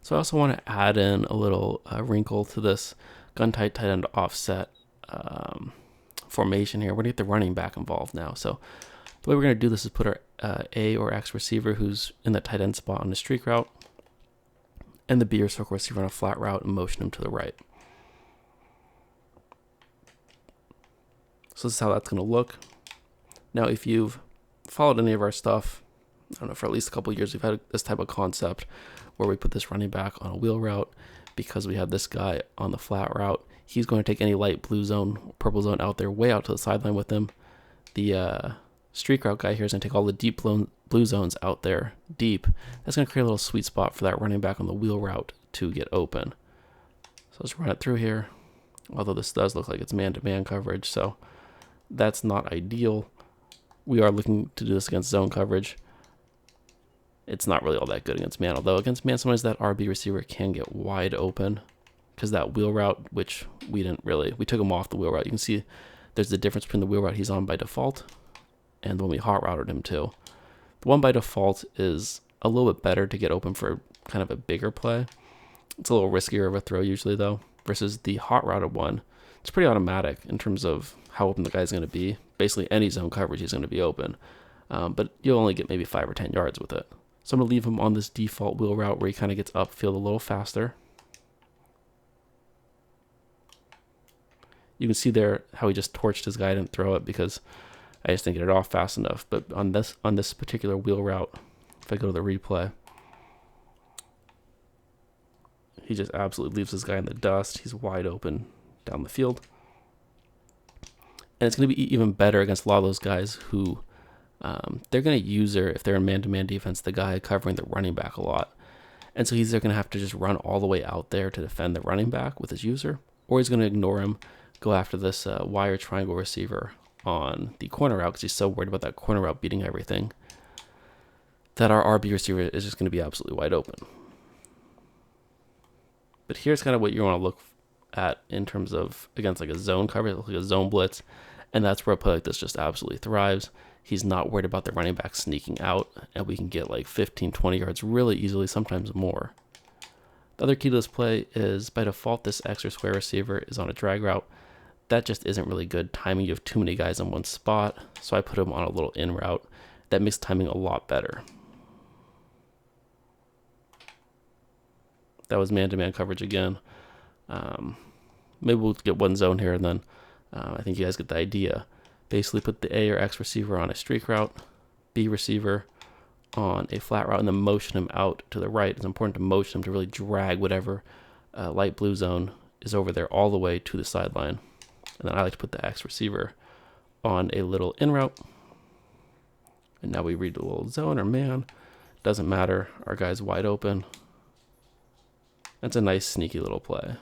So I also want to add in a little wrinkle to this gun tight tight end offset formation here. We're going to get the running back involved now. So the way we're going to do this is put our A or X receiver who's in that tight end spot on the streak route, and the B or circle receiver on a flat route, and motion him to the right. So this is how that's going to look. Now, if you've followed any of our stuff, I don't know, for at least a couple of years, we've had this type of concept where we put this running back on a wheel route because we have this guy on the flat route. He's going to take any light blue zone, purple zone out there, way out to the sideline with him. The streak route guy here is going to take all the deep blue zones out there deep. That's going to create a little sweet spot for that running back on the wheel route to get open. So let's run it through here, although this does look like it's man-to-man coverage, so that's not ideal. We are looking to do this against zone coverage. It's not really all that good against man, although against man, sometimes that RB receiver can get wide open because that wheel route, which we took him off the wheel route. You can see there's the difference between the wheel route he's on by default and the one we hot routed him to. The one by default is a little bit better to get open for kind of a bigger play. It's a little riskier of a throw usually though, versus the hot routed one. It's pretty automatic in terms of how open the guy's going to be. Basically any zone coverage he's going to be open, but you'll only get maybe 5 or 10 yards with it. So I'm going to leave him on this default wheel route where he kind of gets upfield a little faster. You can see there how he just torched his guy. I didn't throw it because I just didn't get it off fast enough. But on this particular wheel route, if I go to the replay, he just absolutely leaves this guy in the dust. He's wide open down the field. And it's going to be even better against a lot of those guys who they're going to use if they're in man-to-man defense, the guy covering the running back a lot. And so he's either going to have to just run all the way out there to defend the running back with his user, or he's going to ignore him, go after this wire triangle receiver on the corner route because he's so worried about that corner route beating everything that our RB receiver is just going to be absolutely wide open. But here's kind of what you want to look at in terms of against like a zone coverage, like a zone blitz, and that's where a play like this just absolutely thrives. He's not worried about the running back sneaking out, and we can get like 15, 20 yards really easily, sometimes more. The other key to this play is by default, this X or square receiver is on a drag route. That just isn't really good timing. You have too many guys in one spot, so I put him on a little in route. That makes timing a lot better. That was man-to-man coverage again. Maybe we'll get one zone here, and then I think you guys get the idea. Basically put the A or X receiver on a streak route, B receiver on a flat route, and then motion him out to the right. It's important to motion him to really drag whatever light blue zone is over there all the way to the sideline. And then I like to put the X receiver on a little in route. And now we read the little zone or man. Doesn't matter. Our guy's wide open. That's a nice sneaky little play.